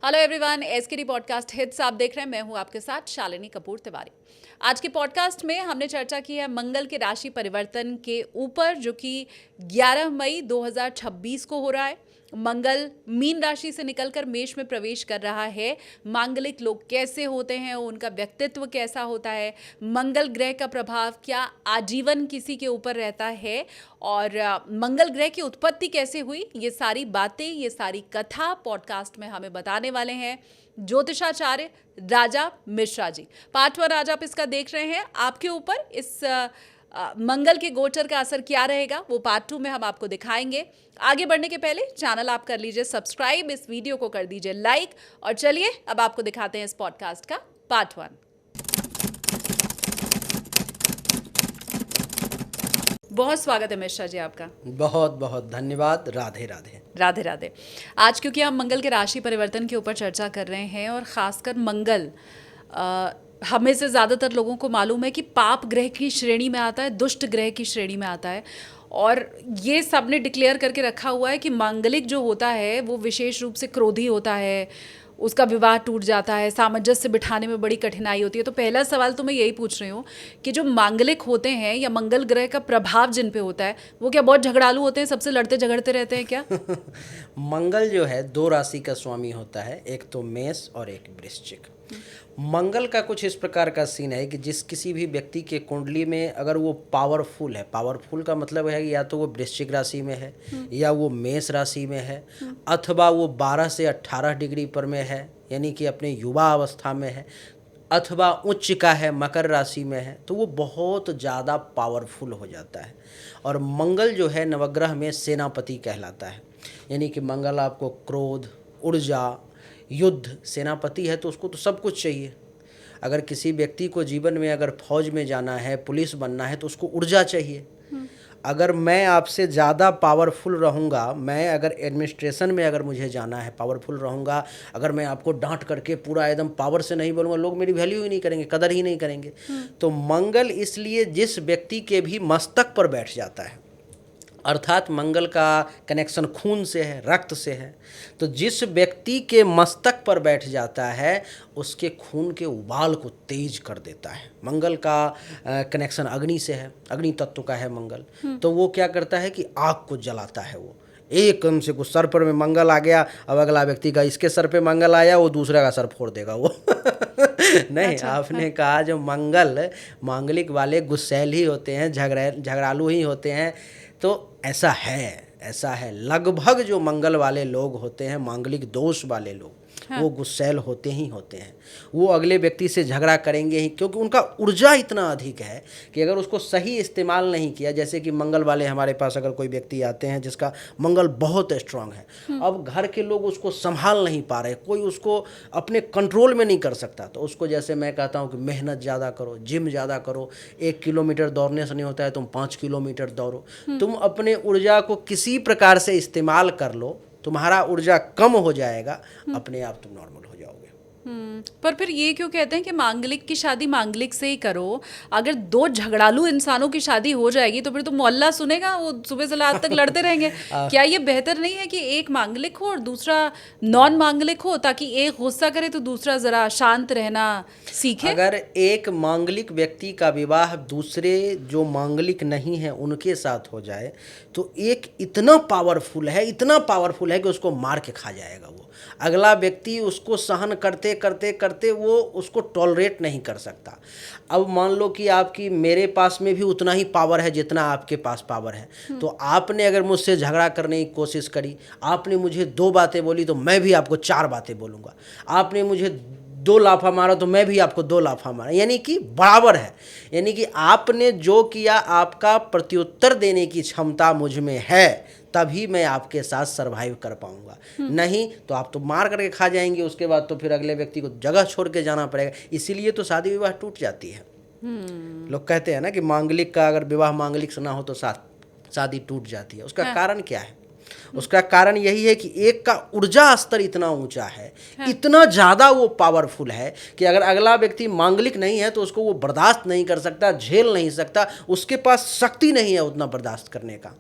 Hello everyone, SKD podcast hits आप देख रहे हैं। मैं हूं आपके साथ शालिनी कपूर तिवारी। आज के पॉडकास्ट में हमने चर्चा की है मंगल के राशि परिवर्तन के ऊपर, जो कि 11 मई 2026 को हो रहा है। मंगल मीन राशि से निकलकर मेष में प्रवेश कर रहा है। मांगलिक लोग कैसे होते हैं, उनका व्यक्तित्व कैसा होता है, मंगल ग्रह का प्रभाव क्या आजीवन किसी के ऊपर रहता है, और मंगल ग्रह की उत्पत्ति कैसे हुई, ये सारी बातें, ये सारी कथा पॉडकास्ट में हमें बताने वाले हैं ज्योतिषाचार्य राजा मिश्रा जी। पार्ट 1 आज आप इसका देख रहे हैं। आपके ऊपर इस मंगल के गोचर का असर क्या रहेगा, वो पार्ट 2 में हम आपको दिखाएंगे। आगे बढ़ने के पहले चैनल आप कर लीजिए सब्सक्राइब, इस वीडियो को कर दीजिए लाइक, और चलिए अब आपको दिखाते हैं इस पॉडकास्ट का पार्ट 1। बहुत स्वागत है मिश्रा जी आपका। बहुत बहुत धन्यवाद। राधे राधे। राधे राधे। आज क्योंकि हम मंगल के राशि परिवर्तन के ऊपर चर्चा कर रहे हैं, और ख़ासकर मंगल हमें से ज़्यादातर लोगों को मालूम है कि पाप ग्रह की श्रेणी में आता है, दुष्ट ग्रह की श्रेणी में आता है, और ये सब ने डिक्लेयर करके रखा हुआ है कि मांगलिक जो होता है वो विशेष रूप से क्रोधी होता है, उसका विवाह टूट जाता है, सामंजस्य बिठाने में बड़ी कठिनाई होती है। तो पहला सवाल तो मैं यही पूछ रही हूँ कि जो मांगलिक होते हैं या मंगल ग्रह का प्रभाव जिन पे होता है, वो क्या बहुत झगड़ालू होते हैं, सबसे लड़ते झगड़ते रहते हैं क्या? मंगल जो है 2 राशि का स्वामी होता है, एक तो मेष और एक वृश्चिक। मंगल का कुछ इस प्रकार का सीन है कि जिस किसी भी व्यक्ति के कुंडली में अगर वो पावरफुल है, पावरफुल का मतलब है कि या तो वो वृश्चिक राशि में है या वो मेष राशि में है, अथवा वो 12 से 18 डिग्री पर में है, यानी कि अपने युवा अवस्था में है, अथवा उच्च का है, मकर राशि में है, तो वो बहुत ज़्यादा पावरफुल हो जाता है। और मंगल जो है नवग्रह में सेनापति कहलाता है, यानी कि मंगल आपको क्रोध, ऊर्जा, युद्ध, सेनापति है तो उसको तो सब कुछ चाहिए। अगर किसी व्यक्ति को जीवन में अगर फौज में जाना है, पुलिस बनना है, तो उसको ऊर्जा चाहिए। अगर मैं आपसे ज़्यादा पावरफुल रहूँगा, मैं अगर एडमिनिस्ट्रेशन में अगर मुझे जाना है पावरफुल रहूँगा, अगर मैं आपको डांट करके पूरा एकदम पावर से नहीं बोलूँगा, लोग मेरी वैल्यू ही नहीं करेंगे, कदर ही नहीं करेंगे। तो मंगल इसलिए जिस व्यक्ति के भी मस्तक पर बैठ जाता है, अर्थात मंगल का कनेक्शन खून से है, रक्त से है, तो जिस व्यक्ति के मस्तक पर बैठ जाता है उसके खून के उबाल को तेज कर देता है। मंगल का कनेक्शन अग्नि से है, अग्नि तत्व का है मंगल, तो वो क्या करता है कि आग को जलाता है। वो एकदम से कुछ सर पर में मंगल आ गया, अब अगला व्यक्ति का इसके सर पे मंगल आया, वो दूसरे का सर फोड़ देगा वो नहीं। अच्छा, आपने कहा जो मंगल मांगलिक वाले गुस्सैल ही होते हैं, झगड़ालू ही होते हैं, तो ऐसा है। लगभग जो मंगल वाले लोग होते हैं, मांगलिक दोष वाले लोग, हाँ, वो गुस्सैल होते ही होते हैं। वो अगले व्यक्ति से झगड़ा करेंगे ही, क्योंकि उनका ऊर्जा इतना अधिक है कि अगर उसको सही इस्तेमाल नहीं किया, जैसे कि मंगल वाले हमारे पास अगर कोई व्यक्ति आते हैं जिसका मंगल बहुत स्ट्रांग है, अब घर के लोग उसको संभाल नहीं पा रहे, कोई उसको अपने कंट्रोल में नहीं कर सकता, तो उसको जैसे मैं कहता हूँ कि मेहनत ज़्यादा करो, जिम ज़्यादा करो, 1 किलोमीटर दौड़ने से नहीं होता है, तुम 5 किलोमीटर दौड़ो। तुम अपने ऊर्जा को किसी प्रकार से इस्तेमाल कर लो, तुम्हारा ऊर्जा कम हो जाएगा, अपने आप तुम नॉर्मल हो जाओगे। पर फिर ये क्यों कहते हैं कि मांगलिक की शादी मांगलिक से ही करो? अगर 2 झगड़ालू इंसानों की शादी हो जाएगी तो फिर तो मोहल्ला सुनेगा, वो सुबह से रात तक लड़ते रहेंगे। क्या ये बेहतर नहीं है कि एक मांगलिक हो और दूसरा नॉन मांगलिक हो, ताकि एक गुस्सा करे तो दूसरा जरा शांत रहना सीखे? अगर एक मांगलिक व्यक्ति का विवाह दूसरे जो मांगलिक नहीं है उनके साथ हो जाए, तो एक इतना पावरफुल है कि उसको मार के खा जाएगा। वो अगला व्यक्ति उसको सहन करते करते करते वो उसको टॉलरेट नहीं कर सकता। अब मान लो कि आपकी मेरे पास में भी उतना ही पावर है जितना आपके पास पावर है, तो आपने अगर मुझसे झगड़ा करने की कोशिश करी, आपने मुझे 2 बातें बोली, तो मैं भी आपको 4 बातें बोलूँगा। आपने मुझे 2 लाफा मारा तो मैं भी आपको 2 लाफा मारा, यानी कि बराबर है। यानी कि आपने जो किया, आपका प्रत्युत्तर देने की क्षमता मुझ में है, तभी मैं आपके साथ सरवाइव कर पाऊंगा। नहीं तो आप तो मार करके खा जाएंगे, उसके बाद तो फिर अगले व्यक्ति को जगह छोड़ के जाना पड़ेगा। इसीलिए तो शादी विवाह टूट जाती है। लोग कहते हैं ना कि मांगलिक का अगर विवाह मांगलिक से ना हो तो शादी टूट जाती है। उसका कारण क्या है? उसका कारण यही है कि एक का ऊर्जा स्तर इतना ऊंचा है, इतना ज़्यादा वो पावरफुल है कि अगर अगला व्यक्ति मांगलिक नहीं है तो उसको वो बर्दाश्त नहीं कर सकता, झेल नहीं सकता, उसके पास शक्ति नहीं है उतना बर्दाश्त करने का।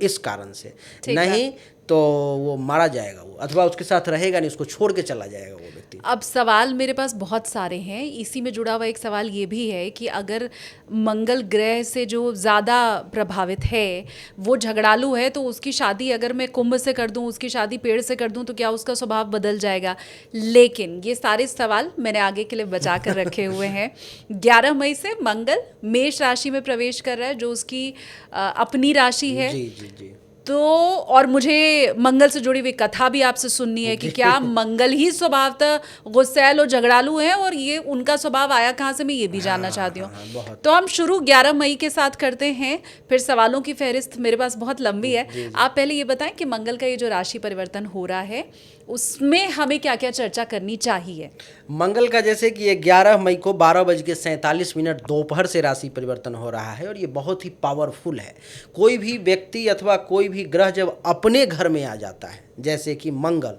इस कारण से नहीं तो वो मारा जाएगा, वो अथवा उसके साथ रहेगा नहीं, उसको छोड़ के चला जाएगा वो व्यक्ति। अब सवाल मेरे पास बहुत सारे हैं, इसी में जुड़ा हुआ एक सवाल ये भी है कि अगर मंगल ग्रह से जो ज़्यादा प्रभावित है वो झगड़ालू है, तो उसकी शादी अगर मैं कुंभ से कर दूं, उसकी शादी पेड़ से कर दूं, तो क्या उसका स्वभाव बदल जाएगा? लेकिन ये सारे सवाल मैंने आगे के लिए बचा कर रखे हुए हैं। 11 मई से मंगल मेष राशि में प्रवेश कर रहा है, जो उसकी अपनी राशि है। जी जी जी। तो और मुझे मंगल से जुड़ी हुई कथा भी आपसे सुननी है कि क्या मंगल ही स्वभावतः गुस्सैल और झगड़ालू हैं, और ये उनका स्वभाव आया कहाँ से, मैं ये भी जानना चाहती हूँ। बहुत। तो हम शुरू 11 मई के साथ करते हैं, फिर सवालों की फहरिस्त मेरे पास बहुत लंबी है। आप पहले ये बताएं कि मंगल का ये जो राशि परिवर्तन हो रहा है उसमें हमें क्या क्या चर्चा करनी चाहिए। मंगल का जैसे कि ये 11 मई को 12:47 दोपहर से राशि परिवर्तन हो रहा है, और ये बहुत ही पावरफुल है। कोई भी व्यक्ति अथवा कोई भी ग्रह जब अपने घर में आ जाता है, जैसे कि मंगल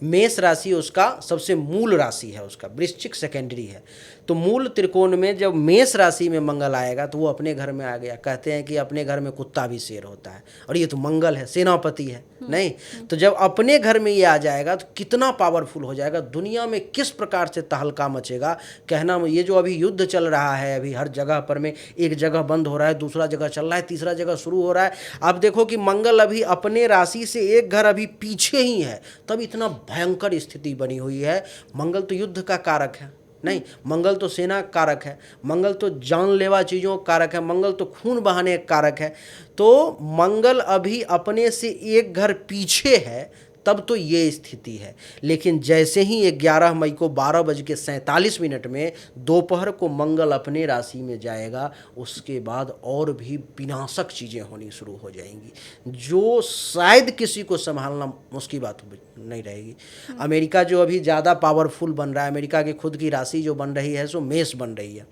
मेष राशि उसका सबसे मूल राशि है, उसका वृश्चिक सेकेंडरी है, तो मूल त्रिकोण में जब मेष राशि में मंगल आएगा तो वो अपने घर में आ गया। कहते हैं कि अपने घर में कुत्ता भी शेर होता है, और ये तो मंगल है, सेनापति है। नहीं, तो जब अपने घर में ये आ जाएगा तो कितना पावरफुल हो जाएगा, दुनिया में किस प्रकार से तहलका मचेगा। कहना ये जो अभी युद्ध चल रहा है, अभी हर जगह पर में एक जगह बंद हो रहा है, दूसरा जगह चल रहा है, तीसरा जगह शुरू हो रहा है। आप देखो कि मंगल अभी अपने राशि से एक घर अभी पीछे ही है, तब इतना भयंकर स्थिति बनी हुई है। मंगल तो युद्ध का कारक है, नहीं, मंगल तो सेना कारक है, मंगल तो जानलेवा चीज़ों कारक है, मंगल तो खून बहाने कारक है। तो मंगल अभी अपने से एक घर पीछे है, तब तो ये स्थिति है। लेकिन जैसे ही 11 मई को 12:47 में दोपहर को मंगल अपने राशि में जाएगा, उसके बाद और भी विनाशक चीज़ें होनी शुरू हो जाएंगी, जो शायद किसी को संभालना मुश्किल बात नहीं रहेगी। अमेरिका जो अभी ज़्यादा पावरफुल बन रहा है, अमेरिका की खुद की राशि जो बन रही है सो मेष बन रही है,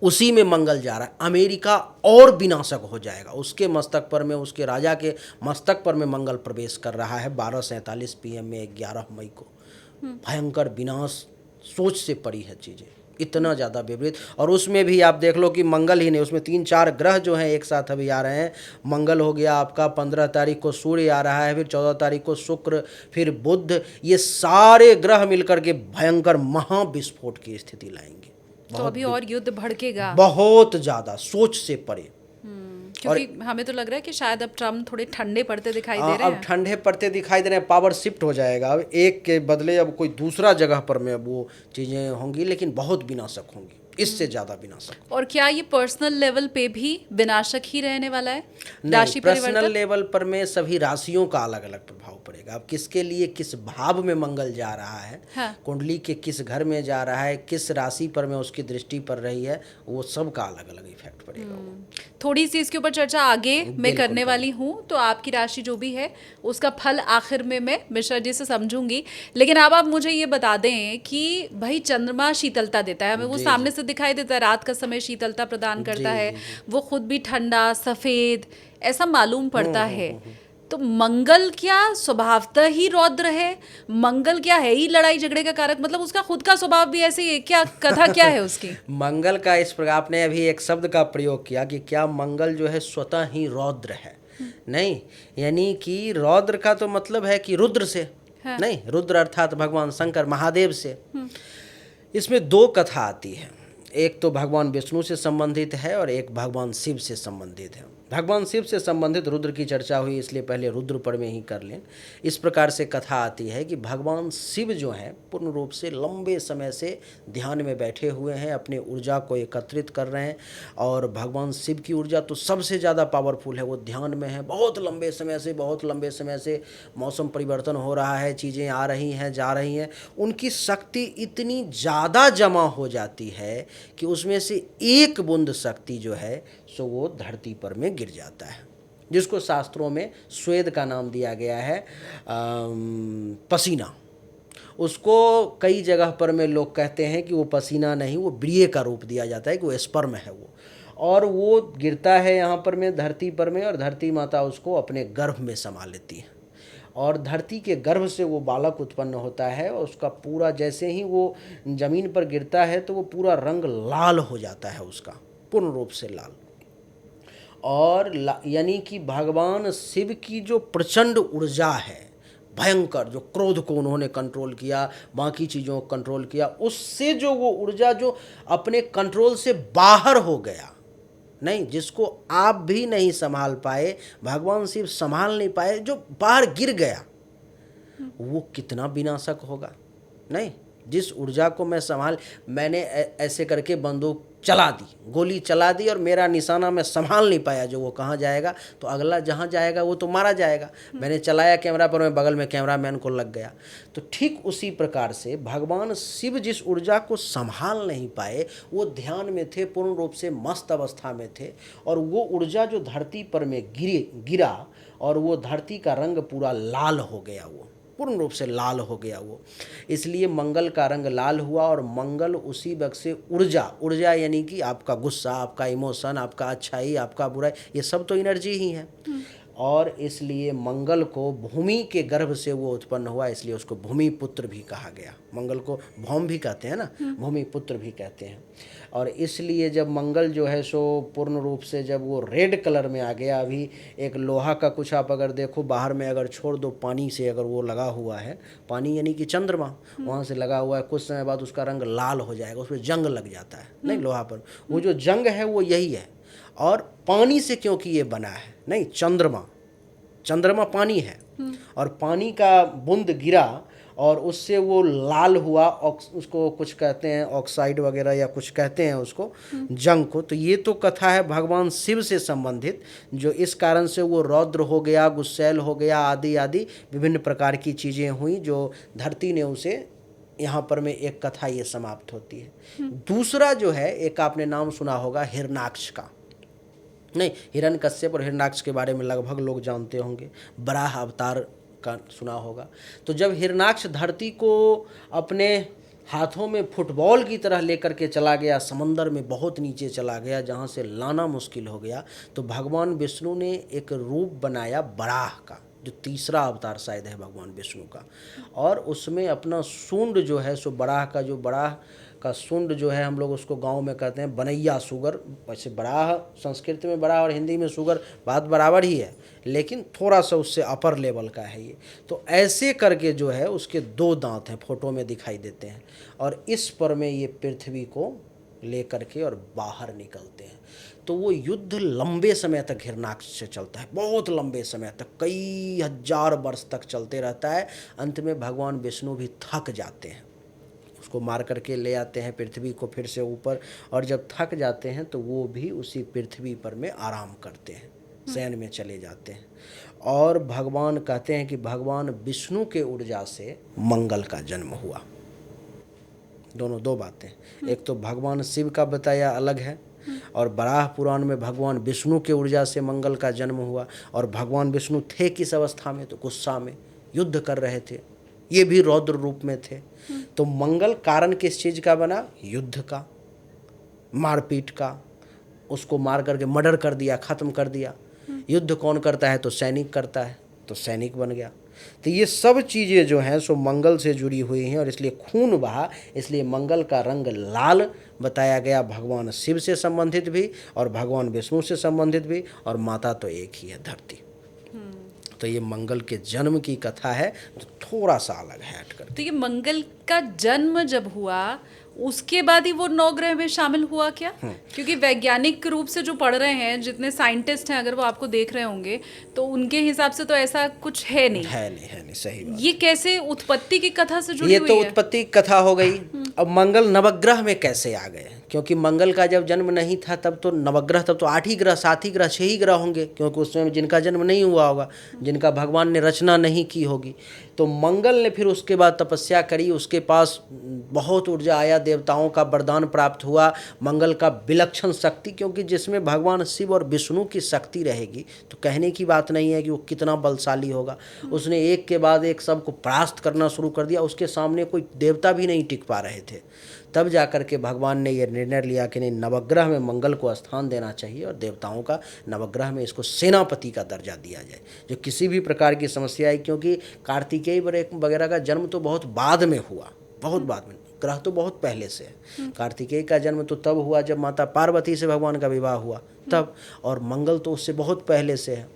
उसी में मंगल जा रहा है। अमेरिका और विनाशक हो जाएगा, उसके मस्तक पर में, उसके राजा के मस्तक पर में मंगल प्रवेश कर रहा है 12:47 PM में 11 मई को। भयंकर विनाश, सोच से परी है चीज़ें, इतना ज़्यादा विपरीत। और उसमें भी आप देख लो कि मंगल ही नहीं, उसमें 3-4 ग्रह जो हैं एक साथ अभी आ रहे हैं। मंगल हो गया आपका, 15 तारीख को सूर्य आ रहा है, फिर 14 तारीख को शुक्र, फिर बुध, ये सारे ग्रह मिलकर के भयंकर महाविस्फोट की स्थिति लाएंगे। तो अभी और युद्ध भड़केगा बहुत ज्यादा, सोच से परे। क्योंकि हमें तो लग रहा है कि शायद अब ट्रम्प थोड़े ठंडे पड़ते दिखाई दे रहे हैं। अब ठंडे पड़ते दिखाई दे रहे हैं, पावर शिफ्ट हो जाएगा, अब एक के बदले अब कोई दूसरा जगह पर में अब वो चीज़ें होंगी, लेकिन बहुत विनाशक होंगी, इससे ज़्यादा विनाशक। और क्या ये पर्सनल लेवल पे भी विनाशक ही रहने वाला है? नहीं, पर्सनल लेवल पर में सभी राशियों का अलग अलग प्रभाव पड़ेगा। अब किसके लिए किस भाव में मंगल जा रहा है, हाँ। कुंडली के किस घर में जा रहा है, किस राशि पर में उसकी दृष्टि पड़ रही है, वो सब का अलग अलग इफेक्ट पड़ेगा। थोड़ी सी इसके ऊपर चर्चा आगे मैं करने वाली हूँ, तो आपकी राशि जो भी है उसका फल आखिर में मैं मिश्रा जी से समझूंगी। लेकिन अब आप मुझे ये बता दें कि भाई चंद्रमा शीतलता देता है हमें, वो सामने से दिखाई देता है, रात का समय शीतलता प्रदान करता है, वो खुद भी ठंडा सफेद ऐसा मालूम पड़ता है। तो मंगल क्या स्वभावतः ही रौद्र है? मंगल क्या है ही लड़ाई झगड़े का कारक? मतलब उसका खुद का स्वभाव भी ऐसे ही है क्या? कथा क्या है उसकी? मंगल का इस प्रकार, आपने अभी एक शब्द का प्रयोग किया कि क्या मंगल जो है स्वतः ही रौद्र है। नहीं, यानी कि रौद्र का तो मतलब है कि रुद्र से। हाँ। नहीं, रुद्र अर्थात भगवान शंकर महादेव से। इसमें दो कथा आती है, एक तो भगवान विष्णु से संबंधित है और एक भगवान शिव से संबंधित है। भगवान शिव से संबंधित रुद्र की चर्चा हुई, इसलिए पहले रुद्र पर में ही कर लें। इस प्रकार से कथा आती है कि भगवान शिव जो हैं पूर्ण रूप से लंबे समय से ध्यान में बैठे हुए हैं, अपने ऊर्जा को एकत्रित कर रहे हैं, और भगवान शिव की ऊर्जा तो सबसे ज़्यादा पावरफुल है, वो ध्यान में है बहुत लंबे समय से। मौसम परिवर्तन हो रहा है, चीज़ें आ रही हैं जा रही हैं, उनकी शक्ति इतनी ज़्यादा जमा हो जाती है कि उसमें से एक बूंद शक्ति जो है सो वो धरती पर में गिर जाता है, जिसको शास्त्रों में स्वेद का नाम दिया गया है, पसीना। उसको कई जगह पर में लोग कहते हैं कि वो पसीना नहीं, वो ब्रिय का रूप दिया जाता है कि वो स्पर्म है वो, और वो गिरता है यहाँ पर में धरती पर में, और धरती माता उसको अपने गर्भ में समा लेती है, और धरती के गर्भ से वो बालक उत्पन्न होता है, और उसका पूरा जैसे ही वो जमीन पर गिरता है तो वो पूरा रंग लाल हो जाता है उसका, पूर्ण रूप से लाल। और यानी कि भगवान शिव की जो प्रचंड ऊर्जा है, भयंकर, जो क्रोध को उन्होंने कंट्रोल किया, बाकी चीज़ों को कंट्रोल किया, उससे जो वो ऊर्जा जो अपने कंट्रोल से बाहर हो गया, नहीं, जिसको आप भी नहीं संभाल पाए, भगवान शिव संभाल नहीं पाए, जो बाहर गिर गया, वो कितना विनाशक होगा। नहीं, जिस ऊर्जा को मैंने ऐसे करके बंदूक चला दी, गोली चला दी और मेरा निशाना मैं संभाल नहीं पाया, जो वो कहाँ जाएगा, तो अगला जहाँ जाएगा वो तो मारा जाएगा। मैंने चलाया कैमरा पर, मैं बगल में कैमरामैन को लग गया। तो ठीक उसी प्रकार से भगवान शिव जिस ऊर्जा को संभाल नहीं पाए, वो ध्यान में थे, पूर्ण रूप से मस्त अवस्था में थे, और वो ऊर्जा जो धरती पर में गिरा और वो धरती का रंग पूरा लाल हो गया, वो पूर्ण रूप से लाल हो गया वो, इसलिए मंगल का रंग लाल हुआ। और मंगल उसी वक्त से ऊर्जा यानी कि आपका गुस्सा, आपका इमोशन, आपका अच्छाई, आपका बुराई, ये सब तो एनर्जी ही है। और इसलिए मंगल को भूमि के गर्भ से वो उत्पन्न हुआ, इसलिए उसको भूमि पुत्र भी कहा गया। मंगल को भौम भी कहते हैं ना, भूमि पुत्र भी कहते हैं। और इसलिए जब मंगल जो है सो पूर्ण रूप से जब वो रेड कलर में आ गया, अभी एक लोहा का कुछ आप अगर देखो बाहर में अगर छोड़ दो, पानी से अगर वो लगा हुआ है, पानी यानी कि चंद्रमा वहाँ से लगा हुआ है, कुछ समय बाद उसका रंग लाल हो जाएगा, उस पर जंग लग जाता है, नहीं लोहा पर, वो जो जंग है वो यही है। और पानी से क्योंकि ये बना है, नहीं, चंद्रमा पानी है, और पानी का बूंद गिरा और उससे वो लाल हुआ, उसको कुछ कहते हैं ऑक्साइड वगैरह या कुछ कहते हैं उसको, जंग को। तो ये तो कथा है भगवान शिव से संबंधित, जो इस कारण से वो रौद्र हो गया, गुस्सैल हो गया, आदि आदि विभिन्न प्रकार की चीज़ें हुई, जो धरती ने उसे, यहाँ पर में एक कथा ये समाप्त होती है। दूसरा जो है, एक आपने नाम सुना होगा हिरणाक्ष का, नहीं, हिरण्यकश्यप और हिरणाक्ष के बारे में लगभग लोग जानते होंगे, बराह अवतार का सुना होगा। तो जब हिरणाक्ष धरती को अपने हाथों में फुटबॉल की तरह लेकर के चला गया, समंदर में बहुत नीचे चला गया, जहाँ से लाना मुश्किल हो गया, तो भगवान विष्णु ने एक रूप बनाया बराह का, जो तीसरा अवतार शायद है भगवान विष्णु का, और उसमें अपना सूंड जो है सो बराह का सूंड जो है, हम लोग उसको गांव में कहते हैं बनैया सुगर। वैसे बराह संस्कृत में बराह और हिंदी में सुगर बात बराबर ही है, लेकिन थोड़ा सा उससे अपर लेवल का है ये। तो ऐसे करके जो है उसके 2 दांत हैं, फोटो में दिखाई देते हैं, और इस पर में ये पृथ्वी को लेकर के और बाहर निकलते हैं। तो वो युद्ध लंबे समय तक हिरणाक्ष से चलता है, बहुत लंबे समय तक, कई हजार वर्ष तक चलते रहता है। अंत में भगवान विष्णु भी थक जाते हैं, उसको मार करके ले आते हैं पृथ्वी को फिर से ऊपर, और जब थक जाते हैं तो वो भी उसी पृथ्वी पर में आराम करते हैं, शयन में चले जाते हैं। और भगवान कहते हैं कि भगवान विष्णु के ऊर्जा से मंगल का जन्म हुआ। दोनों 2 बातें, एक तो भगवान शिव का बताया अलग है, और बराह पुराण में भगवान विष्णु के ऊर्जा से मंगल का जन्म हुआ। और भगवान विष्णु थे किस अवस्था में, तो गुस्सा में, युद्ध कर रहे थे, ये भी रौद्र रूप में थे। तो मंगल कारण किस चीज़ का बना, युद्ध का, मारपीट का, उसको मार करके मर्डर कर दिया, ख़त्म कर दिया। युद्ध कौन करता है, तो सैनिक करता है, तो सैनिक बन गया। तो ये सब चीज़ें जो हैं सो मंगल से जुड़ी हुई हैं, और इसलिए खून बहा, इसलिए मंगल का रंग लाल बताया गया, भगवान शिव से संबंधित भी और भगवान विष्णु से संबंधित भी, और माता तो एक ही है, धरती। तो ये मंगल के जन्म की कथा है, जो थोड़ा सा अलग है हटकर। तो ये मंगल का जन्म जब हुआ उसके बाद ही वो 9 ग्रह में शामिल हुआ क्या? क्योंकि वैज्ञानिक रूप से जो पढ़ रहे हैं, जितने साइंटिस्ट हैं, अगर वो आपको देख रहे होंगे तो उनके हिसाब से तो ऐसा कुछ है नहीं, सही बात। ये कैसे उत्पत्ति की कथा से जुड़ी हुई है? ये तो उत्पत्ति की कथा हो गई। अब मंगल नवग्रह में कैसे आ गए, क्योंकि मंगल का जब जन्म नहीं था तब तो नवग्रह, तब तो 8 ही ग्रह, 7 ही ग्रह, 6 ही ग्रह होंगे, क्योंकि उसमें जिनका जन्म नहीं हुआ होगा, जिनका भगवान ने रचना नहीं की होगी। तो मंगल ने फिर उसके बाद तपस्या करी, उसके पास बहुत ऊर्जा आया, देवताओं का वरदान प्राप्त हुआ, मंगल का विलक्षण शक्ति, क्योंकि जिसमें भगवान शिव और विष्णु की शक्ति रहेगी तो कहने की बात नहीं है कि वो कितना बलशाली होगा। उसने एक के बाद एक सबको परास्त करना शुरू कर दिया, उसके सामने कोई देवता भी नहीं टिक पा रहे थे। तब जाकर के भगवान ने यह निर्णय लिया कि नहीं, नवग्रह में मंगल को स्थान देना चाहिए, और देवताओं का नवग्रह में इसको सेनापति का दर्जा दिया जाए, जो किसी भी प्रकार की समस्या आई, क्योंकि कार्तिकेय वगैरह का जन्म तो बहुत बाद में हुआ, बहुत बाद में। नवग्रह तो बहुत पहले से है। कार्तिकेय का जन्म तो तब हुआ जब माता पार्वती से भगवान का विवाह हुआ तब, और मंगल तो उससे बहुत पहले से है।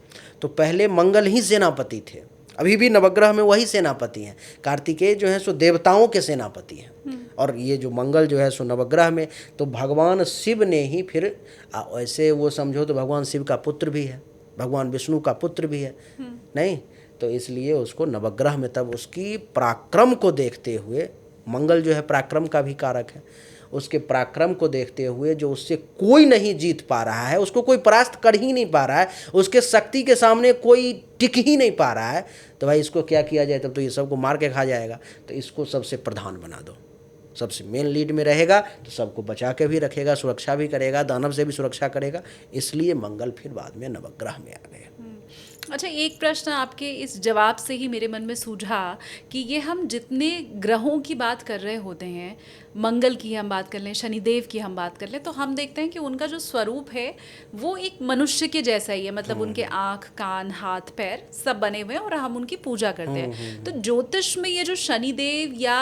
तो पहले मंगल ही सेनापति थे, अभी भी नवग्रह में वही सेनापति हैं। कार्तिकेय जो है सो देवताओं के सेनापति हैं, और ये जो मंगल जो है सो नवग्रह में, तो भगवान शिव ने ही फिर ऐसे वो समझो तो भगवान शिव का पुत्र भी है, भगवान विष्णु का पुत्र भी है, नहीं तो इसलिए उसको नवग्रह में, तब उसकी पराक्रम को देखते हुए, मंगल जो है पराक्रम का भी कारक है, उसके पराक्रम को देखते हुए जो उससे कोई नहीं जीत पा रहा है, उसको कोई परास्त कर ही नहीं पा रहा है, उसके शक्ति के सामने कोई टिक ही नहीं पा रहा है, तो भाई इसको क्या किया जाए, तब तो ये सबको मार के खा जाएगा, तो इसको सबसे प्रधान बना दो, सबसे मेन लीड में रहेगा, तो सबको बचा के भी रखेगा, सुरक्षा भी करेगा, दानव से भी सुरक्षा करेगा, इसलिए मंगल फिर बाद में नवग्रह में आ गए। अच्छा, एक प्रश्न आपके इस जवाब से ही मेरे मन में सूझा कि ये हम जितने ग्रहों की बात कर रहे होते हैं, मंगल की हम बात कर लें, शनिदेव की हम बात कर लें, तो हम देखते हैं कि उनका जो स्वरूप है वो एक मनुष्य के जैसा ही है, मतलब उनके आँख, कान, हाथ, पैर सब बने हुए हैं और हम उनकी पूजा करते हैं। तो ज्योतिष में ये जो शनिदेव या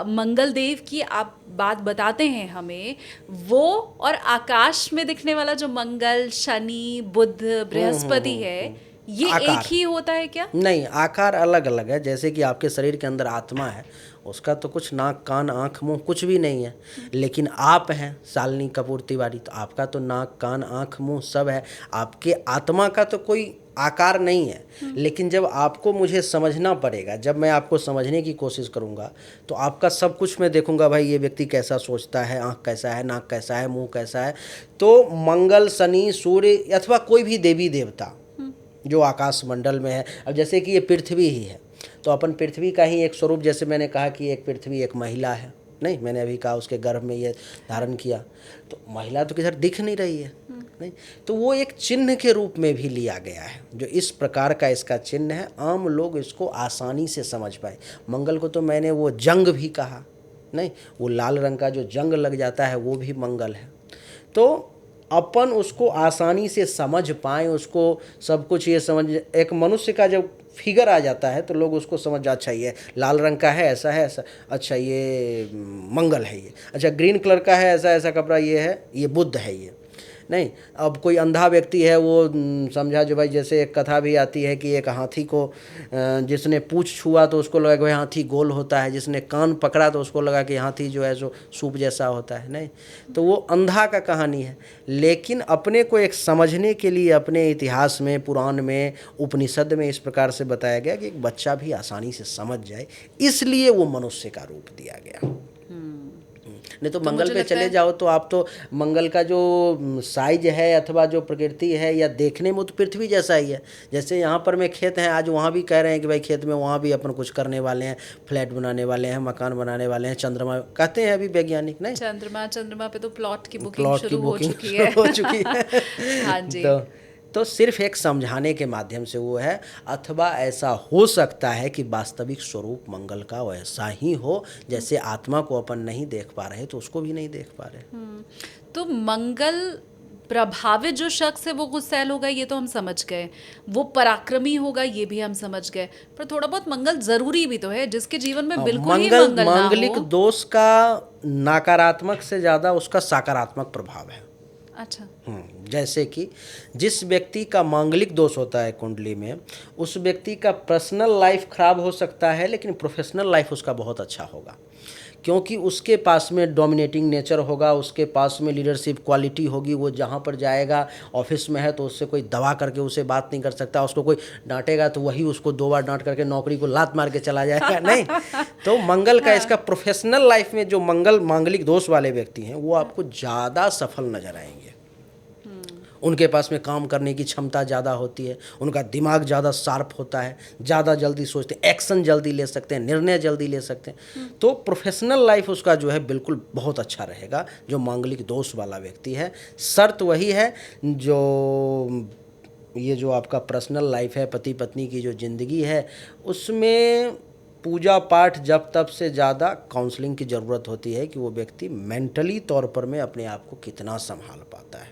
मंगल देव की आप बात बताते हैं हमें, वो और आकाश में दिखने वाला जो मंगल, शनि, बुध, बृहस्पति है, ये एक ही होता है क्या? नहीं, आकार अलग अलग है। जैसे कि आपके शरीर के अंदर आत्मा है, उसका तो कुछ नाक, कान, आँख, मुंह कुछ भी नहीं है, लेकिन आप हैं शालिनी कपूर तिवारी, तो आपका तो नाक, कान, आँख, मुंह सब है, आपके आत्मा का तो कोई आकार नहीं है। लेकिन जब आपको मुझे समझना पड़ेगा, जब मैं आपको समझने की कोशिश करूँगा, तो आपका सब कुछ मैं देखूँगा, भाई ये व्यक्ति कैसा सोचता है, आँख कैसा है, नाक कैसा है, मुँह कैसा है। तो मंगल, शनि, सूर्य अथवा कोई भी देवी देवता जो आकाश मंडल में है, अब जैसे कि ये पृथ्वी ही है, तो अपन पृथ्वी का ही एक स्वरूप, जैसे मैंने कहा कि एक पृथ्वी एक महिला है, नहीं मैंने अभी कहा उसके गर्भ में ये धारण किया, तो महिला तो किधर दिख नहीं रही है, नहीं, तो वो एक चिन्ह के रूप में भी लिया गया है, जो इस प्रकार का इसका चिन्ह है, आम लोग इसको आसानी से समझ पाए। मंगल को तो मैंने वो जंग भी कहा, नहीं वो लाल रंग का जो जंग लग जाता है वो भी मंगल है। तो अपन उसको आसानी से समझ पाएँ, उसको सब कुछ ये समझ, एक मनुष्य का जब फिगर आ जाता है तो लोग उसको समझ, अच्छा ये लाल रंग का है, ऐसा है, ऐसा, अच्छा ये मंगल है, ये अच्छा ग्रीन कलर का है, ऐसा ऐसा कपड़ा ये है, ये बुध है, ये नहीं। अब कोई अंधा व्यक्ति है, वो समझा जो भाई, जैसे एक कथा भी आती है कि एक हाथी को जिसने पूँछ छुआ तो उसको लगा कि भाई हाथी गोल होता है, जिसने कान पकड़ा तो उसको लगा कि हाथी जो है सो सूप जैसा होता है, नहीं, तो वो अंधा का कहानी है। लेकिन अपने को एक समझने के लिए अपने इतिहास में, पुराण में, उपनिषद में इस प्रकार से बताया गया कि एक बच्चा भी आसानी से समझ जाए, इसलिए वो मनुष्य का रूप दिया गया। नहीं तो मंगल पे चले जाओ तो आप तो मंगल का जो साइज है अथवा जो प्रकृति है या देखने में तो पृथ्वी जैसा ही है। जैसे यहाँ पर में खेत हैं, आज वहाँ भी कह रहे हैं कि भाई खेत में वहाँ भी अपन कुछ करने वाले हैं, फ्लैट बनाने वाले हैं, मकान बनाने वाले हैं, चंद्रमा कहते हैं अभी वैज्ञानिक, नहीं चंद्रमा पे तो प्लॉट की बुकिंग शुरू हो चुकी है। हाँ जी। तो सिर्फ एक समझाने के माध्यम से वो है, अथवा ऐसा हो सकता है कि वास्तविक स्वरूप मंगल का वैसा ही हो, जैसे आत्मा को अपन नहीं देख पा रहे तो उसको भी नहीं देख पा रहे। तो मंगल प्रभावित जो शख्स है वो गुस्सैल होगा, ये तो हम समझ गए, वो पराक्रमी होगा ये भी हम समझ गए, पर थोड़ा बहुत मंगल जरूरी भी तो है, जिसके जीवन में बिल्कुल ही मंगल ना हो। मांगलिक दोष का नकारात्मक से ज़्यादा उसका सकारात्मक प्रभाव है। अच्छा। जैसे कि जिस व्यक्ति का मांगलिक दोष होता है कुंडली में, उस व्यक्ति का पर्सनल लाइफ खराब हो सकता है, लेकिन प्रोफेशनल लाइफ उसका बहुत अच्छा होगा, क्योंकि उसके पास में डोमिनेटिंग नेचर होगा, उसके पास में लीडरशिप क्वालिटी होगी। वो जहाँ पर जाएगा, ऑफिस में है तो उससे कोई दबा करके उसे बात नहीं कर सकता, उसको कोई डांटेगा तो वही उसको 2 बार डांट करके नौकरी को लात मार के चला जाएगा, नहीं। तो मंगल का इसका प्रोफेशनल लाइफ में जो मांगलिक दोष वाले व्यक्ति हैं वो आपको ज़्यादा सफल नजर आएंगे। उनके पास में काम करने की क्षमता ज़्यादा होती है, उनका दिमाग ज़्यादा शार्प होता है, ज़्यादा जल्दी सोचते हैं, एक्शन जल्दी ले सकते हैं, निर्णय जल्दी ले सकते हैं। तो प्रोफेशनल लाइफ उसका जो है बिल्कुल बहुत अच्छा रहेगा, जो मांगलिक दोष वाला व्यक्ति है। शर्त वही है, जो ये जो आपका पर्सनल लाइफ है, पति पत्नी की जो ज़िंदगी है, उसमें पूजा पाठ जब तब से ज़्यादा काउंसलिंग की ज़रूरत होती है कि वो व्यक्ति मेंटली तौर पर में अपने आप को कितना संभाल पाता है।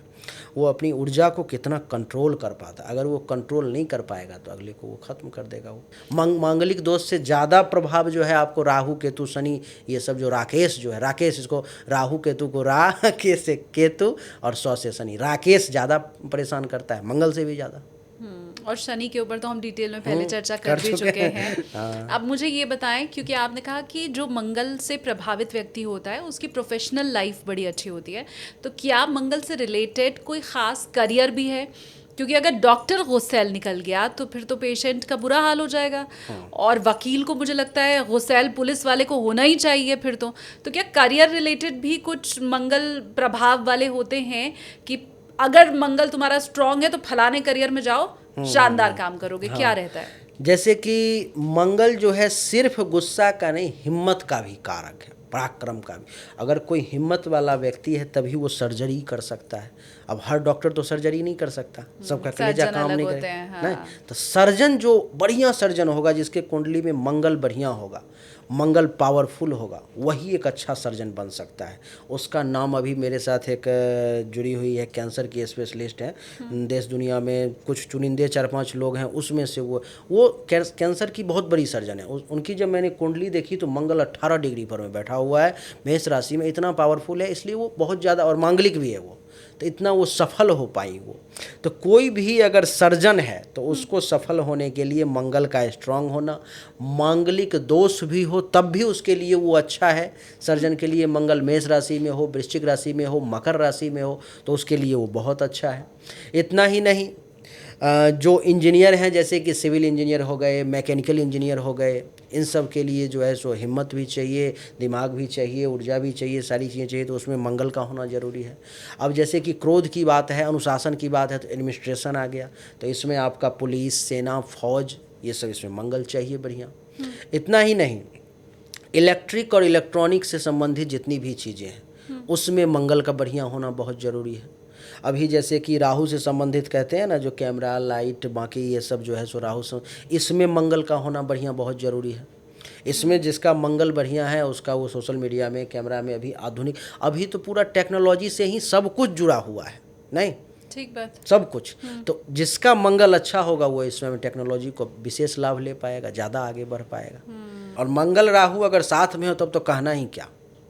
वो अपनी ऊर्जा को कितना कंट्रोल कर पाता है। अगर वो कंट्रोल नहीं कर पाएगा तो अगले को वो खत्म कर देगा। वो मांगलिक दोष से ज़्यादा प्रभाव जो है आपको राहु केतु शनि ये सब जो राकेश जो है, राकेश इसको राहु केतु को के से केतु और सौ से शनि, राकेश ज़्यादा परेशान करता है मंगल से भी ज़्यादा। और शनि के ऊपर तो हम डिटेल में पहले चर्चा कर भी चुके हैं। अब मुझे ये बताएं, क्योंकि आपने कहा कि जो मंगल से प्रभावित व्यक्ति होता है उसकी प्रोफेशनल लाइफ बड़ी अच्छी होती है, तो क्या मंगल से रिलेटेड कोई ख़ास करियर भी है? क्योंकि अगर डॉक्टर गुस्सैल निकल गया तो फिर तो पेशेंट का बुरा हाल हो जाएगा। और वकील को मुझे लगता है गुस्सैल पुलिस वाले को होना ही चाहिए फिर तो क्या करियर रिलेटेड भी कुछ मंगल प्रभाव वाले होते हैं कि अगर मंगल तुम्हारा स्ट्रांग है तो फलाने करियर में जाओ, शानदार काम करोगे? क्या रहता है? जैसे कि मंगल जो है सिर्फ गुस्सा का नहीं, हिम्मत का भी कारक है, पराक्रम का भी। अगर कोई हिम्मत वाला व्यक्ति है तभी वो सर्जरी कर सकता है। अब हर डॉक्टर तो सर्जरी नहीं कर सकता, सबका कलेजा काम नहीं करेगा। हाँ। नहीं तो सर्जन जो बढ़िया सर्जन होगा, जिसके कुंडली में मंगल बढ़िया होगा, मंगल पावरफुल होगा, वही एक अच्छा सर्जन बन सकता है। उसका नाम अभी मेरे साथ एक जुड़ी हुई है, कैंसर की स्पेशलिस्ट है, देश दुनिया में कुछ चुनिंदे 4-5 लोग हैं, उसमें से वो कैंसर की बहुत बड़ी सर्जन है। उनकी जब मैंने कुंडली देखी तो मंगल 18 डिग्री पर में बैठा हुआ है, मेष राशि में, इतना पावरफुल है, इसलिए वो बहुत ज़्यादा, और मांगलिक भी है वो, तो इतना वो सफल हो पाई वो। तो कोई भी अगर सर्जन है तो उसको सफल होने के लिए मंगल का स्ट्रांग होना, मांगलिक दोष भी हो तब भी उसके लिए वो अच्छा है। सर्जन के लिए मंगल मेष राशि में हो, वृश्चिक राशि में हो, मकर राशि में हो तो उसके लिए वो बहुत अच्छा है। इतना ही नहीं, जो इंजीनियर हैं, जैसे कि सिविल इंजीनियर हो गए, मैकेनिकल इंजीनियर हो गए, इन सब के लिए जो है सो हिम्मत भी चाहिए, दिमाग भी चाहिए, ऊर्जा भी चाहिए, सारी चीज़ें चाहिए, तो उसमें मंगल का होना ज़रूरी है। अब जैसे कि क्रोध की बात है, अनुशासन की बात है, तो एडमिनिस्ट्रेशन आ गया, तो इसमें आपका पुलिस, सेना, फौज, ये सब इसमें मंगल चाहिए बढ़िया। इतना ही नहीं, इलेक्ट्रिक और इलेक्ट्रॉनिक से संबंधित जितनी भी चीज़ें हैं उसमें मंगल का बढ़िया होना बहुत ज़रूरी है। अभी जैसे कि राहु से संबंधित कहते हैं ना, जो कैमरा, लाइट, बाकी ये सब जो है सो राहु से, इसमें मंगल का होना बढ़िया बहुत ज़रूरी है। इसमें जिसका मंगल बढ़िया है उसका वो सोशल मीडिया में, कैमरा में, अभी आधुनिक, अभी तो पूरा टेक्नोलॉजी से ही सब कुछ जुड़ा हुआ है, नहीं ठीक बात, सब कुछ। तो जिसका मंगल अच्छा होगा वो इसमें टेक्नोलॉजी को विशेष लाभ ले पाएगा, ज़्यादा आगे बढ़ पाएगा। और मंगल राहु अगर साथ में हो तब तो कहना ही क्या,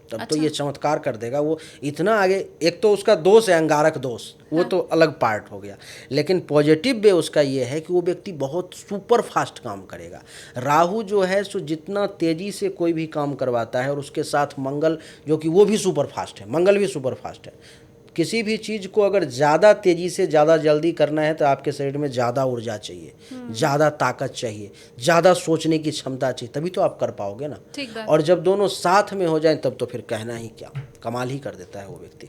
तब अच्छा। तो ये चमत्कार कर देगा वो इतना आगे। एक तो उसका दोष है अंगारक दोष, वो तो अलग पार्ट हो गया, लेकिन पॉजिटिव वे उसका ये है कि वो व्यक्ति बहुत सुपर फास्ट काम करेगा। राहु जो है सो जितना तेज़ी से कोई भी काम करवाता है, और उसके साथ मंगल जो कि वो भी सुपर फास्ट है, मंगल भी सुपर फास्ट है। किसी भी चीज़ को अगर ज़्यादा तेज़ी से ज़्यादा जल्दी करना है तो आपके शरीर में ज़्यादा ऊर्जा चाहिए, ज़्यादा ताकत चाहिए, ज़्यादा सोचने की क्षमता चाहिए, तभी तो आप कर पाओगे ना। और जब दोनों साथ में हो जाएं तब तो फिर कहना ही क्या, कमाल ही कर देता है वो व्यक्ति।